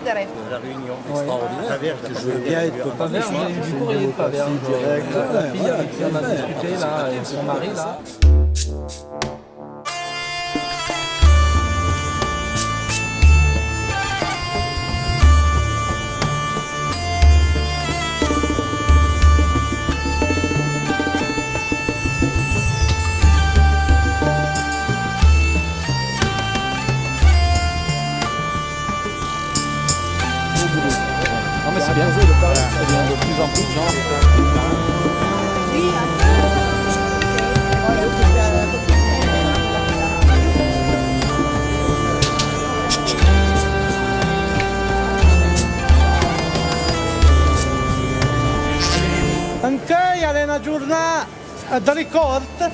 chiedere. La réunion extraordinaire. Je veux bien être pavert, Vous avez du courrier de Paverne. La fille avec qui on a discuté là, et son mari là. Non mais c'est bien joué de Paris, ça vient de plus en plus de gens. Anche è una giornata di ricordo,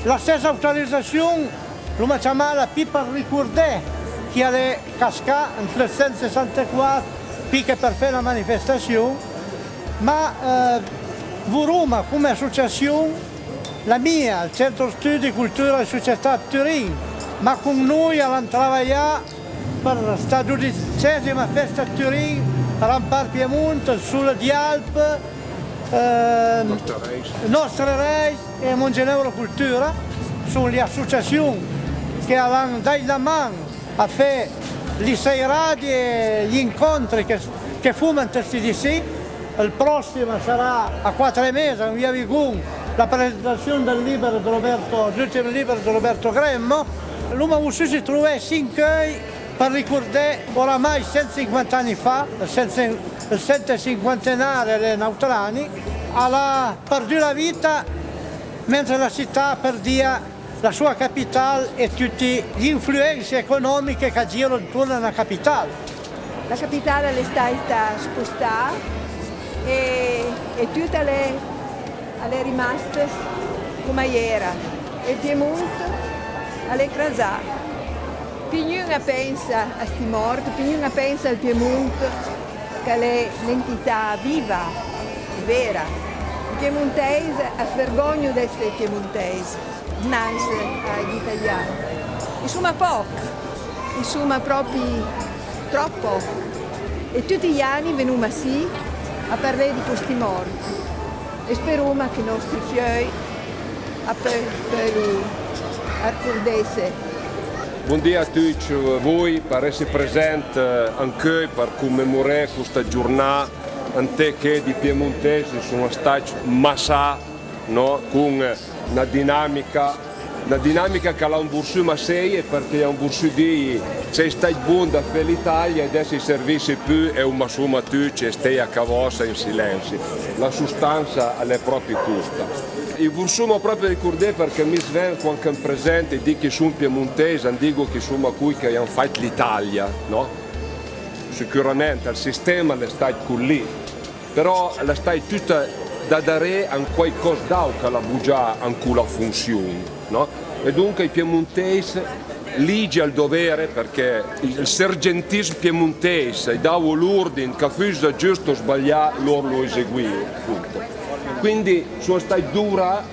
la stessa autorizzazione lo chiama la per ricordare che è cascata nel 1964 per fare la manifestazione, ma Roma come associazione, la mia, il Centro Studi Cultura e Società di Turin, ma con noi abbiamo lavorato per la 12ª festa di Turin, Rampar Piemonte, Sulle di Alpe, Nostre Reis e Mongenevro Cultura, sono le associazioni che hanno dato la mano a fare le serate e gli incontri che fumano questi di sì. Il prossimo sarà a 4 mesi, in via Vigun, la presentazione del libro di Roberto, l'ultimo libro di Roberto Gremmo. L'uomo si trova a Sinchei per ricordare oramai 150 anni fa, il 150 dei Nautrani, ha perduto la vita mentre la città perdia la sua capitale e tutte le influenze economiche che girano intorno alla capitale. La capitale è stata spostata e tutta è rimasta come era. E Piemonte è crasato. Pignuna pensa a sti morti, Pignuna pensa al Piemonte che è l'entità viva, vera. I piemontesi ha vergogno di essere piemontesi, nasce agli italiani. Insomma poco, insomma proprio troppo. E tutti gli anni veniamo sì a parlare di questi morti. E speriamo che i nostri figli ricordassero. Buongiorno a tutti voi per essere presenti anche per commemorare questa giornata che di piemontesi sono stati massati, no? Con una dinamica che ha un borso ma sei perché è un borso di c'è stato buono da per l'Italia e adesso i servizi più e un masuma tutti e stai a cavosa in silenzio. La sostanza è proprio questa. Il vorremmo proprio ricordare perché mi sven quando presente di che sono piemontese, dico che sono qui che hanno fatto l'Italia, no? Sicuramente il sistema è stato così, però è stato tutta da dare a qualcosa d'altro che la bugia anche la funzione, no? E dunque i piemontesi ligi al dovere perché il sergentismo piemontese dava l'ordine che fosse giusto o sbagliato, loro lo eseguivano. Quindi sono stati dura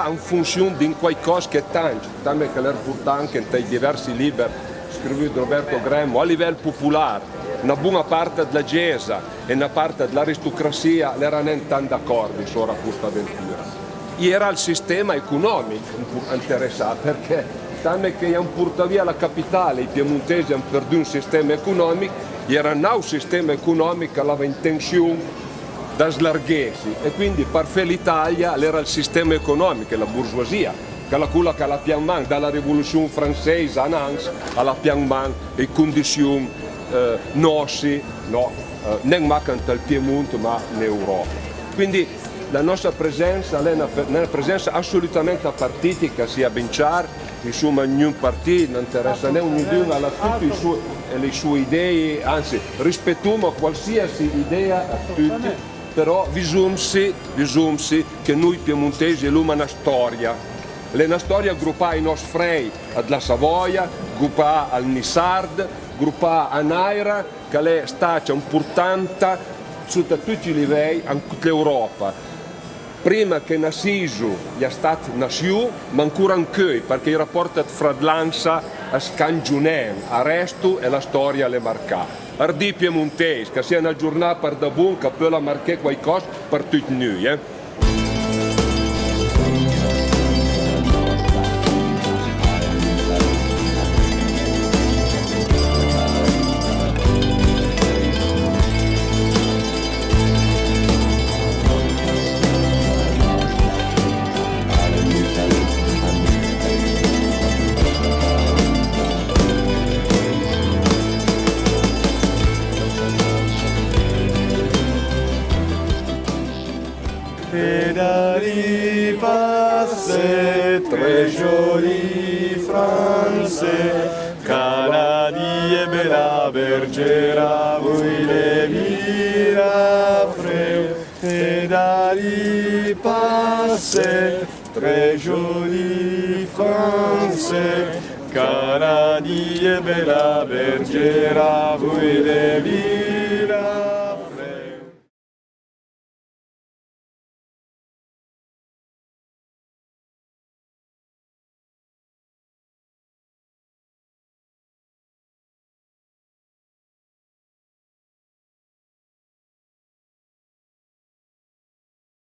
in funzione di qualcosa che è tanto che l'era portato anche in diversi libri scritti da Roberto Gremmo a livello popolare. Una buona parte della Chiesa e una parte dell'aristocrazia erano tanto d'accordo su questa avventura. E era il sistema economico interessato perché tanto che hanno portato via la capitale, i piemontesi hanno perduto un sistema economico, era un nuovo sistema economico che aveva intenzione da slarghersi e quindi per fare l'Italia era il sistema economico, la bourgeoisia, che la culla che la pian man dalla rivoluzione francese alla pian man le condizioni nostre, no, non mancano al Piemonte ma in Europa. Quindi la nostra presenza è una presenza assolutamente partitica, sia ben chiaro, insomma ogni partito non interessa né ognuno alla tutte le sue idee, anzi rispettiamo qualsiasi idea a tutti. Però visumsi che noi piemontesi abbiamo una storia. È una storia gruppata ai nostri frei alla Savoia, gruppata al Nissard, gruppata a Naira, che è stata importante su tutti i livelli in tutta l'Europa. Prima che Nassisu è stato nasciuto, ma ancora anche perché i rapporti fra l'Ansa a Scangionen, a resto e la storia le marcà. Ardì piemontesi, che sia una giornata per da buon, che può marcare qualcosa per tutti noi. Pédali passé, très jolie France, Canadi e bella bergera, voi le mira freu. Pédali passé, très jolie France, Canadi e bella bergera, voi le mira